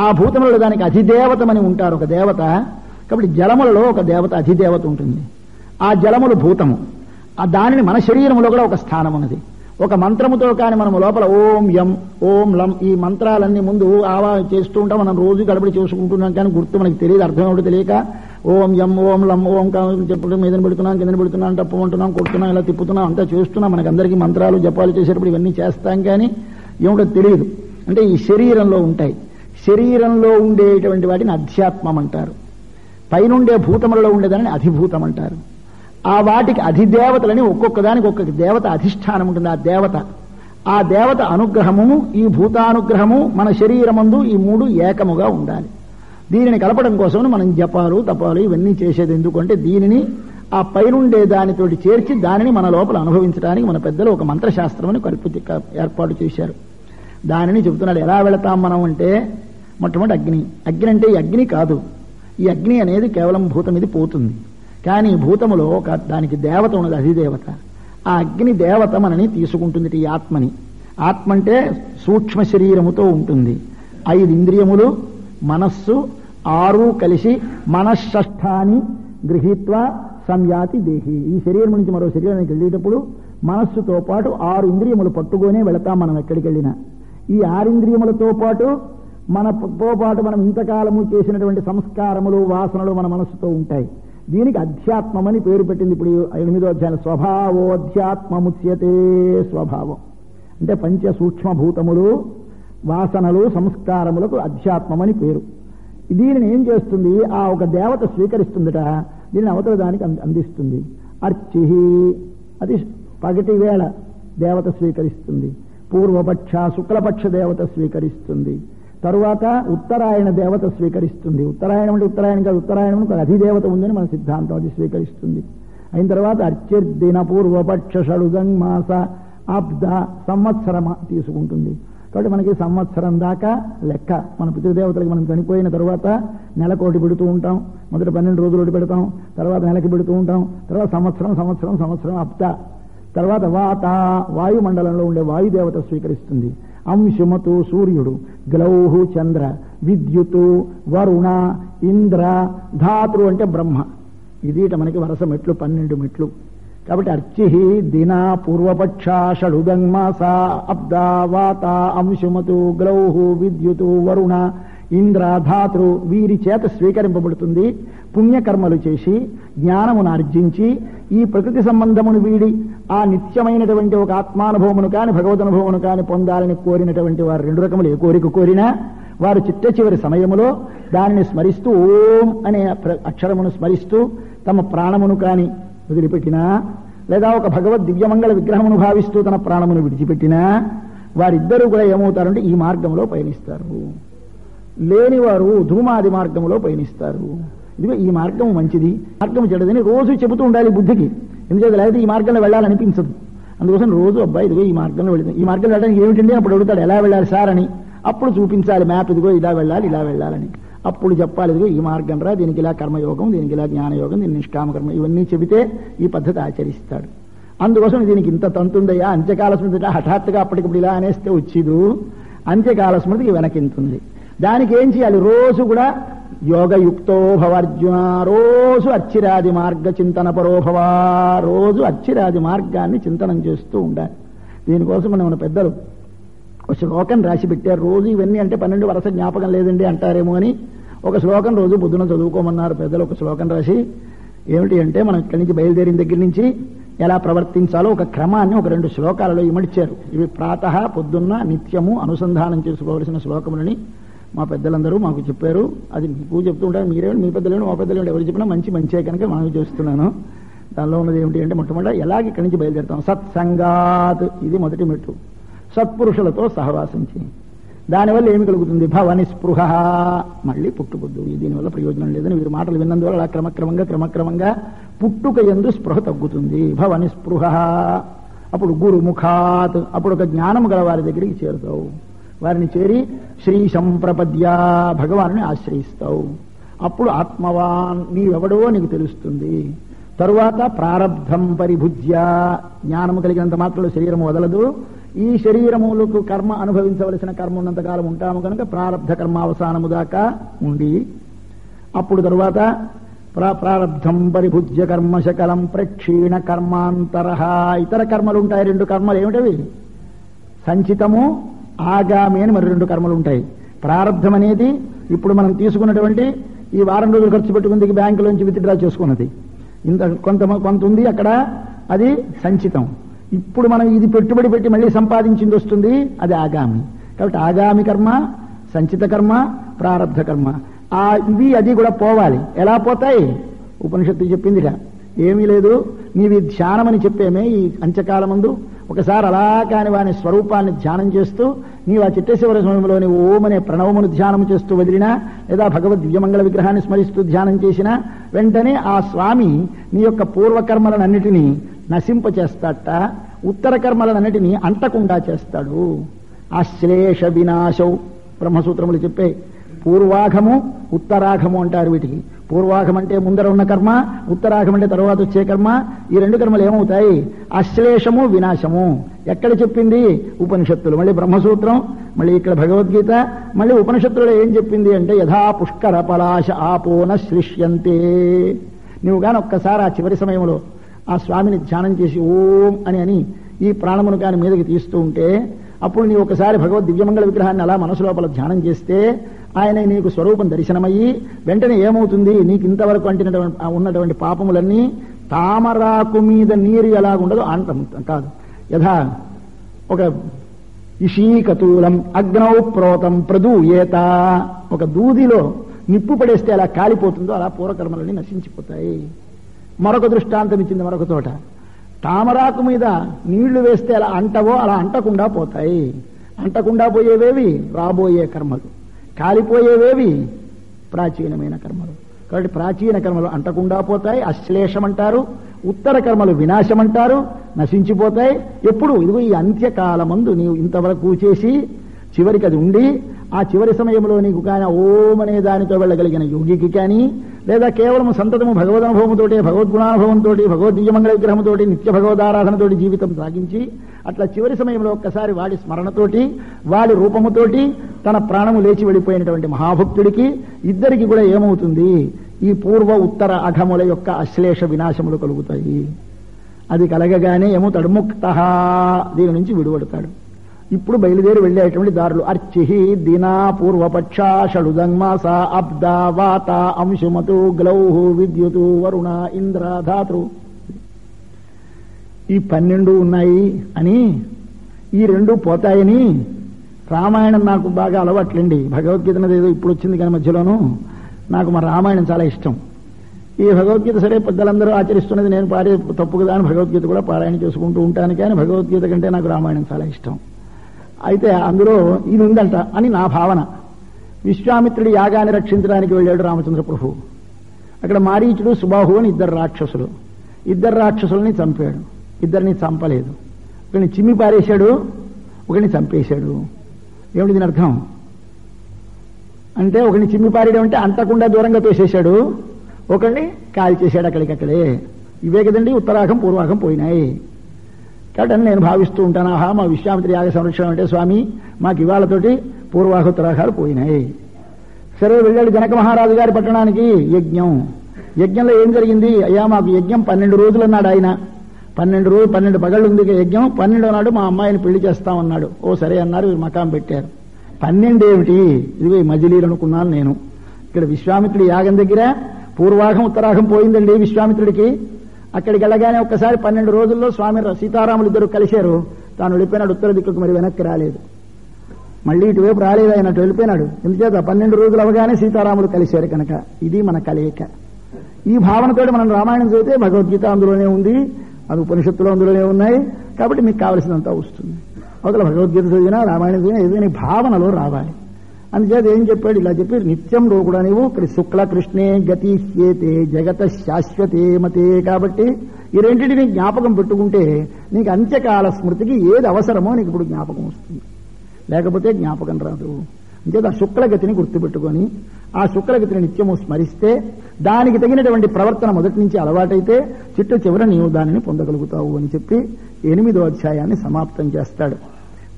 ఆ భూతములలో దానికి అధిదేవతమని ఉంటారు, ఒక దేవత. కాబట్టి జలములలో ఒక దేవత అధిదేవత ఉంటుంది, ఆ జలములు భూతము. ఆ దానిని మన శరీరములో కూడా ఒక స్థానం ఉన్నది. ఒక మంత్రముతో కానీ మనము లోపల ఓం యం ఓం లం ఈ మంత్రాలన్నీ ముందు ఆవా చేస్తూ ఉంటాం, మనం రోజు గడబడి చేసుకుంటున్నాం, కానీ గుర్తు మనకి తెలియదు, అర్థం ఏమిటో తెలియక ఓం యం ఓం లం ఓం చెప్పడం మీదని పెడుతున్నాం, కిందని పెడుతున్నాం, తప్పమంటున్నాం, కొడుతున్నాం, ఇలా తిప్పుతున్నాం, అంతా చేస్తున్నాం. మనకి అందరికీ మంత్రాలు జపాలు చేసేటప్పుడు ఇవన్నీ చేస్తాం, కానీ ఏమిటో తెలియదు. అంటే ఈ శరీరంలో ఉంటాయి. శరీరంలో ఉండేటువంటి వాటిని అధ్యాత్మం అంటారు. పైనుండే భూతములలో ఉండేదాన్ని అధిభూతం అంటారు. ఆ వాటికి అధిదేవతలని ఒక్కొక్క దానికి ఒక్కొక్క దేవత అధిష్టానం ఉంటుంది. ఆ దేవత అనుగ్రహము, ఈ భూతానుగ్రహము మన శరీరమందు ఈ 3 ఏకముగా ఉండాలి. దీనిని కలపడం కోసం మనం జపాలు తపాలు ఇవన్నీ చేసేది. ఎందుకంటే దీనిని ఆ పైనుండే దానితోటి చేర్చి దానిని మన లోపల అనుభవించడానికి మన పెద్దలు ఒక మంత్రశాస్త్రమని ఏర్పాటు చేశారు. దానిని చెబుతున్నాడు. ఎలా వెళతాం మనం అంటే, మొట్టమొదటి అగ్ని. అగ్ని అంటే ఈ అగ్ని కాదు, ఈ అగ్ని అనేది కేవలం భూతం ఇది పోతుంది. కానీ భూతములో దానికి దేవత ఉన్నది, అధిదేవత. ఆ అగ్ని దేవత మనని తీసుకుంటుంది, ఈ ఆత్మని. ఆత్మ అంటే సూక్ష్మ శరీరముతో ఉంటుంది. 5 ఇంద్రియములు, మనస్సు 6 కలిసి మనశ్షష్ఠాని గృహీత్వా సంయాతి దేహి. ఈ శరీరం నుంచి మరో శరీరానికి వెళ్ళేటప్పుడు మనస్సుతో పాటు 6 ఇంద్రియములు పట్టుకొనే వెళతాం మనం ఎక్కడికి వెళ్ళినా. ఈ 6 ఇంద్రియములతో పాటు మనం ఇంతకాలము చేసినటువంటి సంస్కారములు వాసనలు మన మనస్సుతో ఉంటాయి. దీనికి అధ్యాత్మమని పేరు పెట్టింది. ఇప్పుడు 8వ అధ్యాయం స్వభావోధ్యాత్మముచ్యతే. స్వభావం అంటే పంచ సూక్ష్మభూతములు, వాసనలు, సంస్కారములకు అధ్యాత్మమని పేరు. దీనిని ఏం చేస్తుంది? ఆ ఒక దేవత స్వీకరిస్తుందట, దీనిని అవతల దానికి అందిస్తుంది. అర్చిహి అది పగటి వేళ దేవత స్వీకరిస్తుంది. పూర్వపక్ష శుక్లపక్ష దేవత స్వీకరిస్తుంది. తరువాత ఉత్తరాయణ దేవత స్వీకరిస్తుంది. ఉత్తరాయణం అంటే ఉత్తరాయణం కాదు, ఉత్తరాయణం అధిదేవత ఉందని మన సిద్ధాంతం, అది స్వీకరిస్తుంది. అయిన తర్వాత అర్చిర్దిన పూర్వపక్ష షడుగంమాస అబ్ద సంవత్సరం తీసుకుంటుంది. కాబట్టి మనకి సంవత్సరం దాకా లెక్క. మన పితృదేవతలకు మనం చనిపోయిన తర్వాత నెలకోటి పెడుతూ ఉంటాం. మొదట 12 రోజులు పెడతాం, తర్వాత నెలకి పెడుతూ ఉంటాం, తర్వాత సంవత్సరం అబ్ద. తర్వాత వాత వాయుమండలంలో ఉండే వాయుదేవత స్వీకరిస్తుంది. అంశుమతు సూర్యుడు, గ్లౌహు చంద్ర, విద్యుత్తు వరుణ, ఇంద్ర, ధాతృ అంటే బ్రహ్మ. ఇది మనకి వరుస మెట్లు, 12 మెట్లు. కాబట్టి అర్చిహి దిన పూర్వపక్ష షడుగంమాస అబ్ద వాత అంశుమతు గ్లౌహు విద్యుతు వరుణ ఇంద్ర ధాతృ వీరి చేత స్వీకరింపబడుతుంది. పుణ్యకర్మలు చేసి జ్ఞానమును ఆర్జించి ఈ ప్రకృతి సంబంధమును వీడి ఆ నిత్యమైనటువంటి ఒక ఆత్మానుభవమును కాని భగవదనుభవమును కాని పొందాలని కోరినటువంటి వారు 2 రకములు. ఏ కోరిక కోరినా వారు చిట్ట చివరి సమయములో దానిని స్మరిస్తూ ఓం అనే అక్షరమును స్మరిస్తూ తమ ప్రాణమును కాని వదిలిపెట్టినా, లేదా ఒక భగవద్ దివ్యమంగళ విగ్రహమును భావిస్తూ తన ప్రాణమును విడిచిపెట్టినా వారిద్దరూ కూడా ఏమవుతారంటే ఈ మార్గంలో పయనిస్తారు. లేనివారు ధూమాది మార్గంలో పయనిస్తారు. ఇదిగో ఈ మార్గం మంచిది, మార్గం చెడదని రోజు చెబుతూ ఉండాలి బుద్ధికి. ఎందుకంటే లేకపోతే ఈ మార్గంలో వెళ్ళాలనిపించదు. అందుకోసం రోజు అబ్బాయి ఇదిగో ఈ మార్గంలో వెళుతుంది, ఈ మార్గంలో వెళ్ళడానికి ఏమిటండి అప్పుడు అడుగుతాడు ఎలా వెళ్ళాలి సార్ అని. అప్పుడు చూపించాలి మ్యాప్, ఇదిగో ఇలా వెళ్ళాలి ఇలా వెళ్ళాలని. అప్పుడు చెప్పాలి, ఇదిగో ఈ మార్గం రా, దీనికి ఇలా కర్మయోగం, దీనికి ఇలా జ్ఞానయోగం, దీని నిష్కామకర్మ, ఇవన్నీ చెబితే ఈ పద్ధతి ఆచరిస్తాడు. అందుకోసం దీనికి ఇంత తంతుందయ్యా, అంత్యకాల స్మృతి హఠాత్తుగా అప్పటికప్పుడు ఇలా అనేస్తే వచ్చిదు, అంత్యకాల స్మృతికి వెనకింతుంది. దానికి ఏం చేయాలి? రోజు కూడా యోగయుక్తో భవార్జున, రోజు అచ్చిరాది మార్గ చింతన పరోభవ, రోజు అచ్చిరాది మార్గాన్ని చింతనం చేస్తూ ఉండాలి. దీనికోసం మన పెద్దలు ఒక శ్లోకం రాసి పెట్టారు. రోజు ఇవన్నీ అంటే 12 వరుస జ్ఞాపకం లేదండి అంటారేమో అని ఒక శ్లోకం రోజు పొద్దున చదువుకోమన్నారు పెద్దలు. ఒక శ్లోకం రాసి ఏమిటి అంటే, మనం ఇక్కడి నుంచి బయలుదేరిన దగ్గర నుంచి ఎలా ప్రవర్తించాలో ఒక క్రమాన్ని ఒక 2 శ్లోకాలలో ఇమడిచారు. ఇవి ప్రాతః పొద్దున్న నిత్యము అనుసంధానం చేసుకోవలసిన శ్లోకములని మా పెద్దలందరూ మాకు చెప్పారు. అది మీకు చెప్తూ ఉంటారు, మీరేమి మీ పెద్దలేండి మా పెద్దలేండి ఎవరు చెప్పినా మంచే కనుక మనం చేస్తున్నాను. దానిలో ఉన్నది ఏమిటి అంటే, మొట్టమొదటి ఎలాగ ఇక్కడి నుంచి బయలుదేరుతాం? సత్సంగాత్, ఇది మొదటి మెట్టు. సత్పురుషులతో సహవాసించి దానివల్ల ఏమి కలుగుతుంది? భవనిస్పృహ, మళ్ళీ పుట్టుబుద్దు. దీనివల్ల ప్రయోజనం లేదని వీరి మాటలు విన్నందువల్ల అలా క్రమక్రమంగా పుట్టుక యందు స్పృహ తగ్గుతుంది. భవనిస్పృహ. అప్పుడు గురుముఖాత్, అప్పుడు ఒక జ్ఞానం గల వారి దగ్గరికి చేరుతావు. వారిని చేరి శ్రీశం ప్రపద్య, భగవాన్ని ఆశ్రయిస్తావు. అప్పుడు ఆత్మవాన్, నీవెవడో నీకు తెలుస్తుంది. తరువాత ప్రారబ్ధం పరిభుజ్య, జ్ఞానము కలిగినంత మాత్రంలో శరీరము వదలదు. ఈ శరీరములకు కర్మ అనుభవించవలసిన కర్మ ఉన్నంతకాలం ఉంటాము కనుక ప్రారబ్ధ కర్మావసానము దాకా ఉండి, అప్పుడు తరువాత ప్రారబ్ధం పరిభుజ్య కర్మశకలం ప్రక్షీణ కర్మాంతర, ఇతర కర్మలు ఉంటాయి. 2 కర్మలు ఏమిటవి? సంచితము, ఆగామి అని మరి 2 కర్మలు ఉంటాయి. ప్రారబ్ధం అనేది ఇప్పుడు మనం తీసుకున్నటువంటి ఈ వారం రోజులు ఖర్చు పెట్టుకుంది బ్యాంకులోంచి విత్డ్రా చేసుకున్నది, ఇంత కొంత ఉంది అక్కడ, అది సంచితం. ఇప్పుడు మనం ఇది పెట్టుబడి పెట్టి మళ్ళీ సంపాదించింది వస్తుంది, అది ఆగామి. కాబట్టి ఆగామి కర్మ, సంచిత కర్మ, ప్రారబ్ధ కర్మ, ఇవి అది కూడా పోవాలి. ఎలా పోతాయి? ఉపనిషత్తు చెప్పిందిగా, ఏమీ లేదు, నీవి ధ్యానమని చెప్పేమే ఈ అంత్యకాలమందు ఒకసారి అలా కాని వాని స్వరూపాన్ని ధ్యానం చేస్తూ నీవు ఆ చిట్టేశ్వర సమయంలోని ఓం అనే ప్రణవమును ధ్యానం చేస్తూ వదిలినా, లేదా భగవద్ దివ్యమంగళ విగ్రహాన్ని స్మరిస్తూ ధ్యానం చేసినా వెంటనే ఆ స్వామి నీ యొక్క పూర్వకర్మలనన్నిటినీ నశింపచేస్తాట, ఉత్తర కర్మలనన్నిటినీ అంటకుండా చేస్తాడు. ఆశ్లేష వినాశౌ, బ్రహ్మసూత్రములు చెప్పే పూర్వాఘము ఉత్తరాఘము అంటారు వీటికి. పూర్వాఘం అంటే ముందర ఉన్న కర్మ, ఉత్తరాఘం అంటే తర్వాత వచ్చే కర్మ. ఈ 2 కర్మలు ఏమవుతాయి? అశ్లేషము, వినాశము. ఎక్కడ చెప్పింది? ఉపనిషత్తులు. మళ్ళీ బ్రహ్మసూత్రం, మళ్ళీ ఇక్కడ భగవద్గీత, మళ్ళీ ఉపనిషత్తులలో ఏం చెప్పింది అంటే, యథా పుష్కర పలాశ ఆపోన శ్లిష్యంతే. నువ్వు కానీ ఒక్కసారి ఆ చివరి సమయంలో ఆ స్వామిని ధ్యానం చేసి ఓం అని ఈ ప్రాణమును కాని మీదకి తీస్తూ ఉంటే, అప్పుడు నీవు ఒకసారి భగవద్ దివ్యమంగళ విగ్రహాన్ని అలా మనసు లోపల ధ్యానం చేస్తే ఆయన నీకు స్వరూపం దర్శనమయ్యి వెంటనే ఏమవుతుంది? నీకు ఇంతవరకు ఉన్నటువంటి పాపములన్నీ తామరాకు మీద నీరు ఎలాగుండదో అంతం కాదు. యథా ఒక ఇషీకతూలం అగ్నౌ ప్రోతం ప్రదూయేత, ఒక దూదిలో నిప్పు పడేస్తే అలా కాలిపోతుందో అలా పూర్వకర్మలన్నీ నశించిపోతాయి. మరొక దృష్టాంతం ఇచ్చింది మరొక చోట, తామరాకు మీద నీళ్లు వేస్తే అలా అంటవో అలా అంటకుండా పోతాయి. అంటకుండా పోయేవేవి రాబోయే కర్మలు, కాలిపోయేవేవి ప్రాచీనమైన కర్మలు. కాబట్టి ప్రాచీన కర్మలు అంటకుండా పోతాయి, అశ్లేషం అంటారు. ఉత్తర కర్మలు వినాశం అంటారు, నశించిపోతాయి. ఎప్పుడు? ఇదిగో ఈ అంత్యకాలమందు నీవు ఇంతవరకు చేసి చివరికి అది ఉండి ఆ చివరి సమయంలో నీకు కానీ ఓం అనే దానితో వెళ్ళగలిగిన యోగికి కానీ, లేదా కేవలం సంతతము భగవదనుభవంతోటి, భగవద్గుణానుభవంతో, భగవద్దివ్యమంగళ విగ్రహంతో, నిత్య భగవదారాధనతోటి జీవితం సాగించి అట్లా చివరి సమయంలో ఒక్కసారి వాడి స్మరణతోటి, వాడి రూపముతోటి తన ప్రాణము లేచి వెళ్ళిపోయినటువంటి మహాభక్తుడికి ఇద్దరికి కూడా ఏమవుతుంది? ఈ పూర్వ ఉత్తర అఘముల యొక్క అశ్లేష వినాశములు కలుగుతాయి. అది కలగగానే ఏమవుతాడు? ముక్త, దీని నుంచి విడువడతాడు. ఇప్పుడు బయలుదేరి వెళ్ళేటువంటి దారులు అర్చిహి దినా పూర్వపక్ష షడుదంమాస అబ్ద వాత అంశుమతు గ్లౌహు విద్యుతు వరుణ ఇంద్ర ధాతృ, ఈ 12 ఉన్నాయి అని, ఈ 2 పోతాయని. రామాయణం నాకు బాగా అలవాట్లండి. భగవద్గీత ఏదో ఇప్పుడు వచ్చింది కానీ మధ్యలోనూ నాకు మా రామాయణం చాలా ఇష్టం. ఈ భగవద్గీత సరే పెద్దలందరూ ఆచరిస్తున్నది, నేను పాడే తప్పు కదా అని భగవద్గీత కూడా పారాయణ చేసుకుంటూ ఉంటాను. కానీ భగవద్గీత కంటే నాకు రామాయణం చాలా ఇష్టం. అయితే అందులో ఇది ఉందంట అని నా భావన. విశ్వామిత్రుడి యాగాన్ని రక్షించడానికి వెళ్ళాడు రామచంద్ర ప్రభు. అక్కడ మారీచుడు సుబాహు అని 2 రాక్షసులు. 2 రాక్షసుల్ని చంపాడు. 2 చంపలేదు. ఒకరిని చిమ్మి పారేశాడు, ఒకరిని చంపేశాడు. ఏమిటి దీని అర్థం? అంటే ఒకరిని చిమ్మి పారేయడం అంటే అంతకుండా దూరంగా తోసేశాడు, ఒకరిని కాల్చేశాడు అక్కడికక్కడే. ఇవే కదండి ఉత్తరాఖం పూర్వాఖం పోయినాయి. కాబట్టి నేను భావిస్తూ ఉంటాను, ఆహా మా విశ్వామిత్ర యాగ సంరక్షణ అంటే స్వామి మాకు ఇవాళతోటి పూర్వాఖ ఉత్తరాఖాలు పోయినాయి. సరే వెళ్ళాడు జనక మహారాజు గారి పట్టణానికి. యజ్ఞంలో ఏం జరిగింది? అయ్యా మాకు యజ్ఞం 12 రోజులు అన్నాడు ఆయన. 12 పగళ్ళు ఉంది యజ్ఞం. 12వ నాడు మా అమ్మాయిని పెళ్లి చేస్తామన్నాడు. ఓ సరే అన్నారు, మకాం పెట్టారు. 12 ఏమిటి? ఇదిగో ఈ మజిలీలు అనుకున్నాను నేను. ఇక్కడ విశ్వామిత్రుడి యాగం దగ్గర పూర్వాఖం ఉత్తరాఖం పోయిందండి విశ్వామిత్రుడికి. అక్కడికి వెళ్ళగానే ఒక్కసారి 12 రోజుల్లో స్వామి సీతారాములు ఇద్దరు కలిశారు. తాను వెళ్ళిపోయినాడు ఉత్తర దిక్కుకు, మరి వెనక్కి రాలేదు. మళ్ళీ ఇటువైపు రాలేదు ఆయన, అటు వెళ్ళిపోయినాడు. ఎందుచేత 12 రోజులు అవగానే సీతారాములు కలిశారు కనుక. ఇది మన కలయిక. ఈ భావనతో మనం రామాయణం చదివితే భగవద్గీత అందులోనే ఉంది, అది ఉపనిషత్తులో అందులోనే ఉన్నాయి. కాబట్టి మీకు కావలసినంత వస్తుంది. అవతల భగవద్గీత చదివినా రామాయణం చదివినా ఏదైనా భావనలో రావాలి. అందుచేత ఏం చెప్పాడు? ఇలా చెప్పి నిత్యంలో కూడా నీవు శుక్ల కృష్ణే గతి హ్యేతే జగత శాశ్వతే మతే. కాబట్టి ఈ రెండింటిని జ్ఞాపకం పెట్టుకుంటే నీకు అంత్యకాల స్మృతికి ఏది అవసరమో నీకు ఇప్పుడు జ్ఞాపకం వస్తుంది, లేకపోతే జ్ఞాపకం రాదు. అంచేత ఆ శుక్లగతిని గుర్తుపెట్టుకొని ఆ శుక్లగతిని నిత్యము స్మరిస్తే దానికి తగినటువంటి ప్రవర్తన మొదటి నుంచి అలవాటైతే చిట్ట చివర నీవు దానిని పొందగలుగుతావు అని చెప్పి 8వ అధ్యాయాన్ని సమాప్తం చేస్తాడు.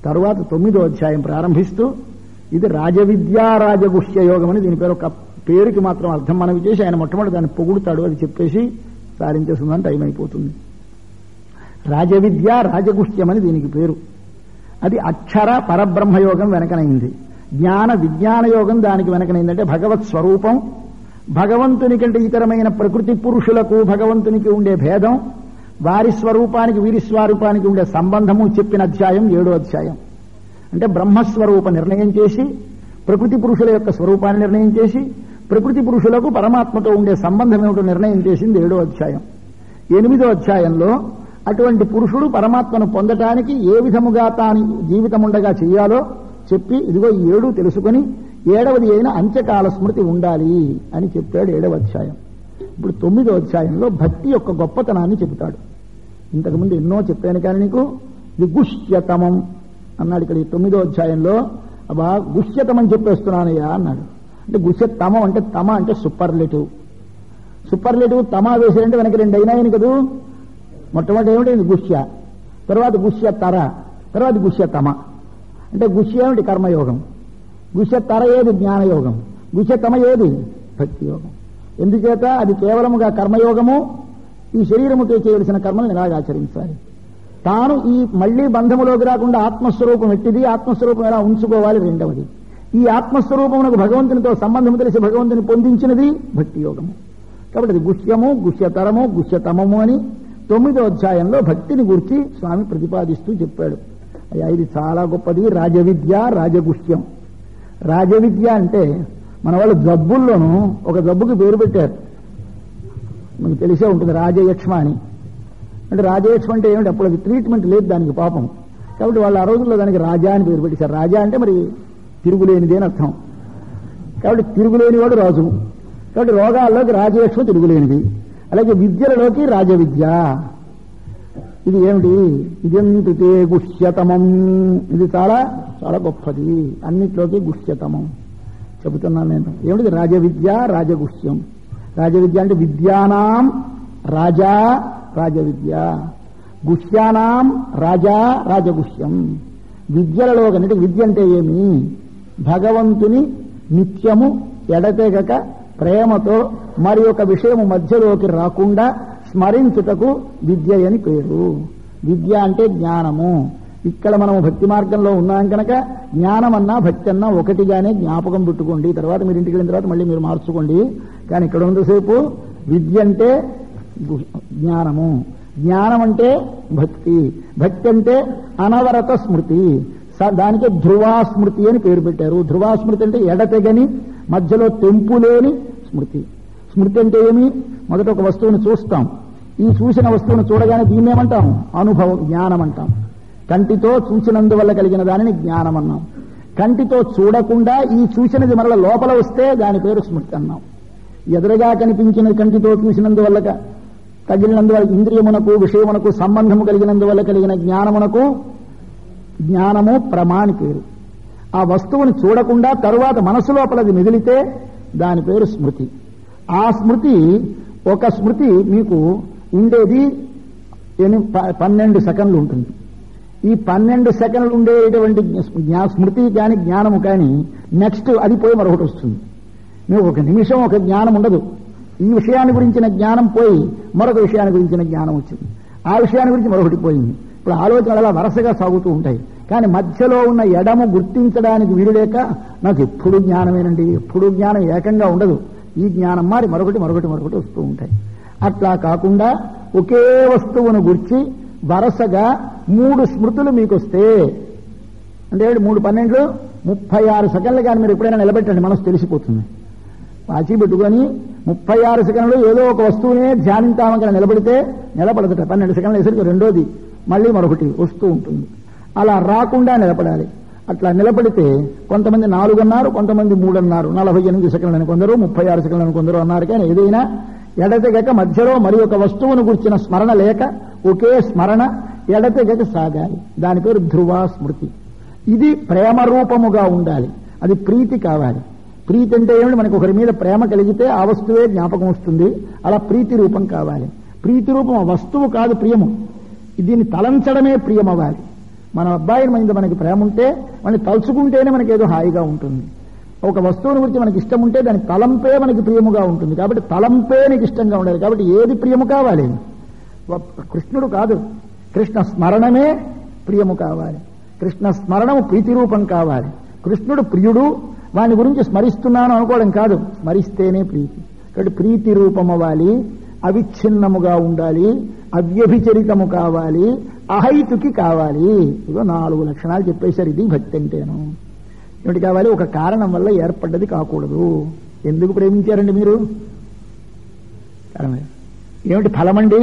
తరువాత 9వ అధ్యాయం ప్రారంభిస్తూ ఇది రాజవిద్యా రాజగుహ్య యోగం అని దీని పేరు. ఒక పేరుకి మాత్రం అర్థం మనవి చేసి ఆయన మొట్టమొదటి దాన్ని పొగుడుతాడు. అది చెప్పేసి సారించేస్తుందని టైం అయిపోతుంది. రాజవిద్య రాజగుహ్యం అని దీనికి పేరు. అది అక్షర పరబ్రహ్మయోగం వెనకనైంది. జ్ఞాన విజ్ఞాన యోగం దానికి వెనకనైందంటే భగవత్ స్వరూపం, భగవంతుని కంటే ఇతరమైన ప్రకృతి పురుషులకు భగవంతునికి ఉండే భేదం, వారి స్వరూపానికి వీరి స్వరూపానికి ఉండే సంబంధము చెప్పిన అధ్యాయం 7వ అధ్యాయం. అంటే బ్రహ్మస్వరూప నిర్ణయం చేసి ప్రకృతి పురుషుల యొక్క స్వరూపాన్ని నిర్ణయం చేసి ప్రకృతి పురుషులకు పరమాత్మతో ఉండే సంబంధం ఏమిటో నిర్ణయం చేసింది 7వ అధ్యాయం. 8వ అధ్యాయంలో అటువంటి పురుషుడు పరమాత్మను పొందటానికి ఏ విధముగా తాను జీవితముండగా చెయ్యాలో చెప్పి ఇదిగో ఈ 7 తెలుసుకుని 7వది అయిన అంత్యకాల స్మృతి ఉండాలి అని చెప్పాడు 7వ అధ్యాయం. ఇప్పుడు 9వ అధ్యాయంలో భక్తి యొక్క గొప్పతనాన్ని చెబుతాడు. ఇంతకుముందు ఎన్నో చెప్పాను కానీ నీకు ఇది గుహ్యతమం అన్నాడు. ఇక్కడ ఈ 9వ అధ్యాయంలో అబ్బా గుహ్యతమని చెప్పేస్తున్నానయ్యా అన్నాడు. అంటే గుహ్యతమం అంటే తమ అంటే సూపర్లేటివ్. తమ వేసారంటే వెనక 2 అయినాయని కదూ. మొట్టమొదటి ఏమిటి? గుహ్య, తర్వాత గుహ్యతర, తర్వాత గుహ్యతమ. అంటే గుహ్య ఏమిటి? కర్మయోగం. గుహ్యతర ఏది? జ్ఞానయోగం. గుహ్యతమ ఏది? భక్తి యోగం. ఎందుచేత అది కేవలముగా కర్మయోగము. ఈ శరీరముతో చేయవలసిన కర్మలను ఎలాగ ఆచరించాలి, తాను ఈ మళ్లీ బంధములోకి రాకుండా ఆత్మస్వరూపం ఎట్టిది, ఆత్మస్వరూపం ఎలా ఉంచుకోవాలి రెండవది. ఈ ఆత్మస్వరూపమునకు భగవంతునితో సంబంధం తెలిసి భగవంతుని పొందించినది భక్తి యోగము. కాబట్టి అది గుహ్యము, గుహ్యతరము, గుహ్యతమము అని 9వ అధ్యాయంలో భక్తిని గురించి స్వామి ప్రతిపాదిస్తూ చెప్పాడు. అయ్యా ఇది చాలా గొప్పది. రాజవిద్య రాజగుహ్యం. రాజవిద్య అంటే మన వాళ్ళు జబ్బుల్లోనూ ఒక జబ్బుకి పేరు పెట్టారు, మనకు తెలిసే ఉంటుంది, రాజయక్ష్మ అని. అంటే రాజయక్ష్మ అంటే ఏమిటి? అప్పుడు అది ట్రీట్మెంట్ లేదు దానికి పాపం. కాబట్టి వాళ్ళు ఆ రోజుల్లో దానికి రాజా అని పేరు పెట్టేశారు. రాజా అంటే మరి తిరుగులేనిది అని అర్థం. కాబట్టి తిరుగులేనివాడు రాజు. కాబట్టి రోగాల్లోకి రాజయక్ష్మ తిరుగులేనిది. అలాగే విద్యలలోకి రాజవిద్య. ఇది ఏమిటి? ఇదెంతితే గుహ్యతమం. ఇది చాలా చాలా గొప్పది. అన్నిట్లోకి గుహ్యతమం చెబుతున్నాను నేను. ఏమిటి? రాజవిద్య రాజగుహ్యం. రాజవిద్య అంటే విద్యానాం రాజా రాజవిద్య, గుహ్యానాం రాజా రాజగుహ్యం. విద్యలలో కనుక విద్య అంటే ఏమి? భగవంతుని నిత్యము ఎడతెగక ప్రేమతో మరి ఒక విషయము మధ్యలోకి రాకుండా స్మరించుటకు విద్య అని పేరు. విద్య అంటే జ్ఞానము. ఇక్కడ మనం భక్తి మార్గంలో ఉన్నాం కనుక జ్ఞానమన్నా భక్తి అన్నా ఒకటిగానే జ్ఞాపకం పెట్టుకోండి. తర్వాత మీరు ఇంటికి వెళ్ళిన తర్వాత మళ్ళీ మీరు మార్చుకోండి. కానీ ఇక్కడ ఉన్నంతసేపు విద్య అంటే జ్ఞానము, జ్ఞానం అంటే భక్తి, భక్తి అంటే అనవరత స్మృతి. దానికే ధ్రువాస్మృతి అని పేరు పెట్టారు. ధ్రువాస్మృతి అంటే ఎడతెగని మధ్యలో తెంపులేని స్మృతి. స్మృతి అంటే ఏమి? మొదట ఒక వస్తువుని చూస్తాం, ఈ చూసిన వస్తువును చూడగానే దీన్నేమంటాం? అనుభవం, జ్ఞానం అంటాం. కంటితో చూసినందువల్ల కలిగిన దానిని జ్ఞానం అన్నాం. కంటితో చూడకుండా ఈ చూసినది మరల లోపల వస్తే దాని పేరు స్మృతి అన్నాం. ఎదురుగా కనిపించిన కంటితో చూసినందువల్ల తగిలినందువల్ల ఇంద్రియమునకు విషయమునకు సంబంధము కలిగినందువల్ల కలిగిన జ్ఞానమునకు జ్ఞానము ప్రమాణి పేరు. ఆ వస్తువుని చూడకుండా తరువాత మనసు లోపల అది మెదిలితే దాని పేరు స్మృతి. ఆ స్మృతి, ఒక స్మృతి మీకు ఉండేది 12 సెకండ్లు ఉంటుంది. ఈ 12 సెకండ్లు ఉండేటువంటి స్మృతి కానీ జ్ఞానము కానీ నెక్స్ట్ అది పోయి మరొకటి వస్తుంది. మీకు ఒక నిమిషం ఒక జ్ఞానం ఉండదు. ఈ విషయాన్ని గురించిన జ్ఞానం పోయి మరొక విషయాన్ని గురించిన జ్ఞానం వచ్చింది. ఆ విషయాన్ని గురించి మరొకటి పోయింది. ఇప్పుడు ఆలోచనలు అలా వరుసగా సాగుతూ ఉంటాయి. కానీ మధ్యలో ఉన్న ఎడము గుర్తించడానికి వీలు లేక నాకు ఎప్పుడు జ్ఞానమేనండి, ఎప్పుడు జ్ఞానం ఏకంగా ఉండదు. ఈ జ్ఞానం మారి మరొకటి మరొకటి మరొకటి వస్తూ ఉంటాయి. అట్లా కాకుండా ఒకే వస్తువును గుర్చి వరుసగా 3 స్మృతులు మీకు వస్తే, అంటే 3 12 36 సెకండ్లు కానీ మీరు ఎప్పుడైనా నిలబెట్టండి, మనసు తెలిసిపోతుంది. వాచి పెట్టుకొని 36 సెకండ్లు ఏదో ఒక వస్తువునే ధ్యానించామని నిలబడితే నిలబడదట. 12 సెకండ్లు వేసరికి రెండోది మళ్ళీ మరొకటి వస్తూ ఉంటుంది. అలా రాకుండా నిలబడాలి. అట్లా నిలబడితే కొంతమంది 4 అన్నారు, కొంతమంది 3 అన్నారు, 48 సెకండ్లని కొందరు, 36 సెకండ్లని కొందరు అన్నారు. కానీ ఏదైనా ఎడతెగక మధ్యలో మరి ఒక వస్తువును గుర్చిన స్మరణ లేక ఒకే స్మరణ ఎడతెగక సాగాలి. దాని పేరు ధ్రువ స్మృతి. ఇది ప్రేమ రూపముగా ఉండాలి. అది ప్రీతి కావాలి. ప్రీతి అంటే ఏమిటి? మనకు ఒకరి మీద ప్రేమ కలిగితే ఆ వస్తువే జ్ఞాపకం వస్తుంది. అలా ప్రీతి రూపం కావాలి. ప్రీతి రూపం ఆ వస్తువు కాదు, ప్రియము. దీన్ని తలంచడమే ప్రియం అవ్వాలి. మన అబ్బాయి మీద మనకి ప్రేమ ఉంటే మనకి తలుచుకుంటేనే మనకి ఏదో హాయిగా ఉంటుంది. ఒక వస్తువుని గురించి మనకి ఇష్టం ఉంటే దాని తలంపే మనకి ప్రియముగా ఉంటుంది. కాబట్టి తలంపే నీకు ఇష్టంగా ఉండాలి. కాబట్టి ఏది ప్రియము కావాలి? కృష్ణుడు కాదు, కృష్ణ స్మరణమే ప్రియము కావాలి. కృష్ణ స్మరణము ప్రీతి రూపం కావాలి. కృష్ణుడు ప్రియుడు, వాని గురించి స్మరిస్తున్నాను అనుకోవడం కాదు, స్మరిస్తేనే ప్రీతి. కాబట్టి ప్రీతి రూపం అవ్వాలి, అవిచ్ఛిన్నముగా ఉండాలి, అవ్యభిచరితము కావాలి, అహైతుకి కావాలి. ఇదో 4 లక్షణాలు చెప్పేశారు. ఇది భక్తి అంటేను. ఏమిటి కావాలి? ఒక కారణం వల్ల ఏర్పడ్డది కాకూడదు. ఎందుకు ప్రేమించారండి మీరు? ఏమిటి ఫలమండి?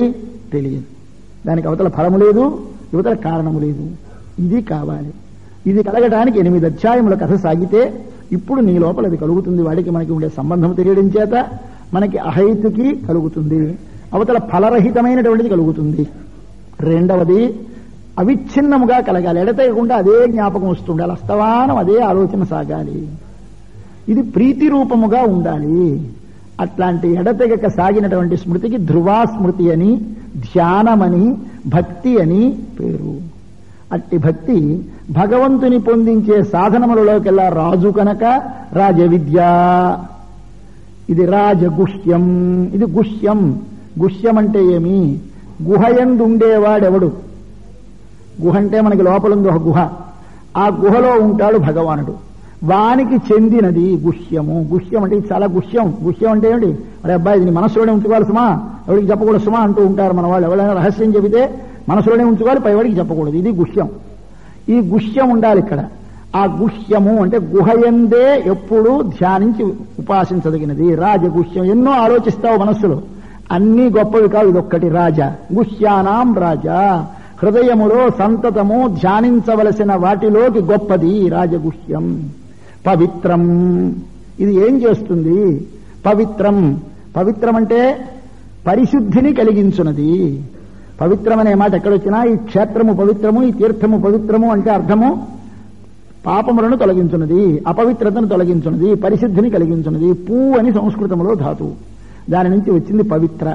తెలియదు. దానికి అవతల ఫలము లేదు, యువతల కారణము లేదు. ఇది కావాలి. ఇది కలగడానికి 8 అధ్యాయముల కథ సాగితే ఇప్పుడు నీ లోపల అది కలుగుతుంది. వాడికి మనకి ఉండే సంబంధం తెలియడం చేత మనకి అహైతుకి కలుగుతుంది, అవతల ఫలరహితమైనటువంటిది కలుగుతుంది. రెండవది అవిచ్ఛిన్నముగా కలగాలి. ఎడతెగకుండా అదే జ్ఞాపకం వస్తుండాలి. అస్తమానం అదే ఆలోచన సాగాలి. ఇది ప్రీతి రూపముగా ఉండాలి. అట్లాంటి ఎడతెగక సాగినటువంటి స్మృతికి ధ్రువా స్మృతి అని, ధ్యానమని, భక్తి అని పేరు. అట్టి భక్తి భగవంతుని పొందించే సాధనములలోకెల్లా రాజు కనుక రాజవిద్య. ఇది రాజగుహ్యం. ఇది గుహ్యం. గుహ్యం అంటే ఏమి? గుహయందుండేవాడెవడు? గుహ అంటే మనకి లోపలుంది ఒక గుహ. ఆ గుహలో ఉంటాడు భగవానుడు. వానికి చెందినది గుహ్యము. గుహ్యం అంటే చాలా గుహ్యం. గుహ్యం అంటే ఏమిటి? మరి అబ్బాయి ఇది మనసులోనే ఉంచుకోవాలి సుమా, ఎవరికి చెప్పకూడదు సుమా అంటూ ఉంటారు మన వాళ్ళు. ఎవరైనా రహస్యం చెబితే మనసులోనే ఉంచుకోవాలి, పైవాడికి చెప్పకూడదు. ఇది గుహ్యం. ఈ గుహ్యం ఉండాలి ఇక్కడ. ఆ గుహ్యము అంటే గుహయందే ఎప్పుడు ధ్యానించి ఉపాసించదగినది రాజగుహ్యం. ఎన్నో ఆలోచిస్తావు మనస్సులో, అన్నీ గొప్పవి కావు. ఇదొక్కటి రాజ. గుహ్యానాం రాజా. హృదయములో సంతతము ధ్యానించవలసిన వాటిలోకి గొప్పది రాజగుహ్యం. పవిత్రం. ఇది ఏం చేస్తుంది? పవిత్రం. పవిత్రం అంటే పరిశుద్ధిని కలిగించున్నది. పవిత్రం అనే మాట ఎక్కడొచ్చినా ఈ క్షేత్రము పవిత్రము, ఈ తీర్థము పవిత్రము అంటే అర్థము పాపములను తొలగించున్నది, అపవిత్రతను తొలగించున్నది, పరిశుద్ధిని కలిగించున్నది. పూ అని సంస్కృతంలో ధాతువు, దాని నుంచి వచ్చింది పవిత్ర.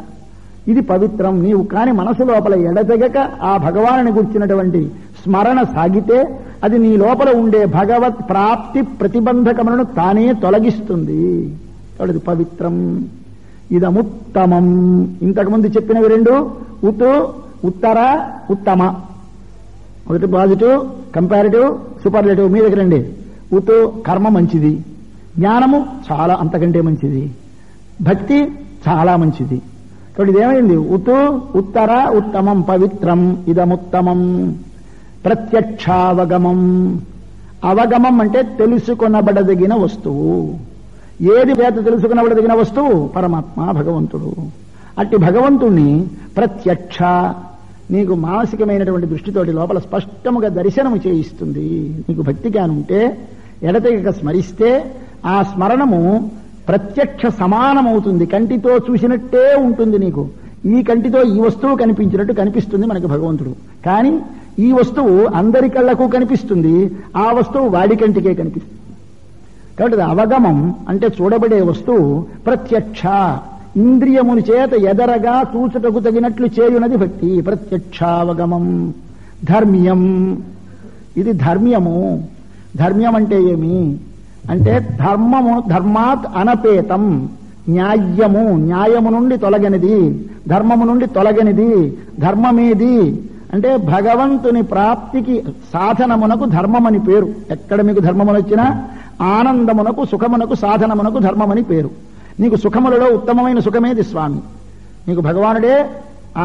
ఇది పవిత్రం. నీవు కాని మనసు లోపల ఎడతెగక ఆ భగవానుని గుర్చినటువంటి స్మరణ సాగితే అది నీ లోపల ఉండే భగవత్ ప్రాప్తి ప్రతిబంధకములను తానే తొలగిస్తుంది. కాబట్టి పవిత్రం. ఇదముత్తమం. ఇంతకుముందు చెప్పినవి 2 ఉత్, ఉత్తర, ఉత్తమ. ఒకటి పాజిటివ్, కంపారిటివ్, సూపర్లేటివ్. మీ దగ్గర రండి. ఉత్ కర్మ మంచిది, జ్ఞానము చాలా అంతకంటే మంచిది, భక్తి చాలా మంచిది. కాబట్టి ఇదేమైంది? ఉత్, ఉత్తర, ఉత్తమం, పవిత్రం. ఇదముత్తమం. ప్రత్యక్షావగమం. అవగమం అంటే తెలుసుకొనబడదగిన వస్తువు. ఏది చేత తెలుసుకునబడదగిన వస్తువు? పరమాత్మ, భగవంతుడు. అట్టి భగవంతుణ్ణి ప్రత్యక్ష నీకు మానసికమైనటువంటి దృష్టితోటి లోపల స్పష్టముగా దర్శనము చేయిస్తుంది. నీకు భక్తి కానుంటే ఎడతెగక స్మరిస్తే ఆ స్మరణము ప్రత్యక్ష సమానమవుతుంది. కంటితో చూసినట్టే ఉంటుంది నీకు. ఈ కంటితో ఈ వస్తువు కనిపించినట్టు కనిపిస్తుంది మనకు భగవంతుడు. కానీ ఈ వస్తువు అందరి కళ్లకు కనిపిస్తుంది, ఆ వస్తువు వాడి కంటికే కనిపిస్తుంది. కాబట్టి అవగమం అంటే చూడబడే వస్తువు ప్రత్యక్ష, ఇంద్రియముని చేత ఎదరగా చూచుటకు తగినట్లు చేయునది భక్తి. ప్రత్యక్షావగమం. ధర్మ్యం, ఇది ధర్మ్యము. ధర్మ్యం అంటే ఏమి అంటే ధర్మము, ధర్మాత్ అనపేతం, న్యాయము, న్యాయము నుండి తొలగనిది, ధర్మము నుండి తొలగనిది. ధర్మమేది అంటే భగవంతుని ప్రాప్తికి సాధనమునకు ధర్మమని పేరు. ఎక్కడ మీకు ధర్మములు వచ్చినా ఆనందమునకు, సుఖమునకు, సాధనమునకు ధర్మమని పేరు. నీకు సుఖములలో ఉత్తమమైన సుఖమేది స్వామి, నీకు భగవానుడే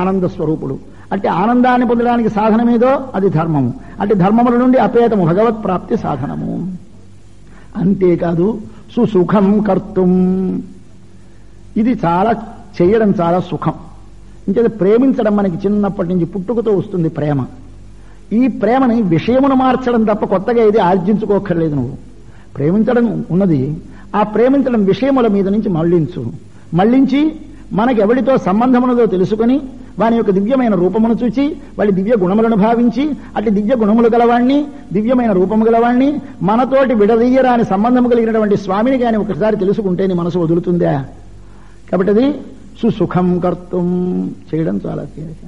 ఆనంద స్వరూపుడు. అంటే ఆనందాన్ని పొందడానికి సాధనమేదో అది ధర్మము. అంటే ధర్మముల నుండి అపేతము, భగవత్ ప్రాప్తి సాధనము. అంతేకాదు సుసుఖం కర్తుం, ఇది చాలా చేయడం చాలా సుఖం. ఇంకేది ప్రేమించడం మనకి చిన్నప్పటి నుంచి పుట్టుకతో వస్తుంది ప్రేమ. ఈ ప్రేమని విషయమును మార్చడం తప్ప కొత్తగా ఏది ఆర్జించుకోక్కర్లేదు. నువ్వు ప్రేమించడం ఉన్నది, ఆ ప్రేమించడం విషయముల మీద నుంచి మళ్లించి మనకెవడితో సంబంధమునదో తెలుసుకుని వాని యొక్క దివ్యమైన రూపమును చూచి వాడి దివ్య గుణములను భావించి అటు దివ్య గుణములు గలవాణ్ణి, దివ్యమైన రూపము గలవాణ్ణి, మనతోటి విడదీయరాని సంబంధము కలిగినటువంటి స్వామిని కానీ ఒకసారి తెలుసుకుంటే నీ మనసు వదులుతుందా? కాబట్టి అది సుసుఖం కర్తుం, చేయడం చాలా తేలిక.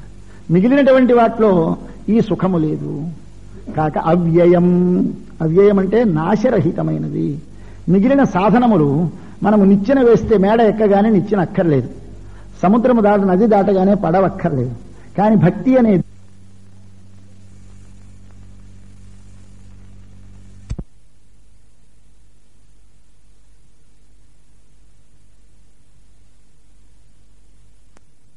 మిగిలినటువంటి వాటిలో ఈ సుఖము లేదు. కాక అవ్యయం, అవ్యయం అంటే నాశరహితమైనది. మిగిలిన సాధనములు మనము నిచ్చెన వేస్తే మేడ ఎక్కగానే నిచ్చెన అక్కర్లేదు, సముద్రము నది దాటగానే పడవక్కర్లేదు. కానీ భక్తి అనేది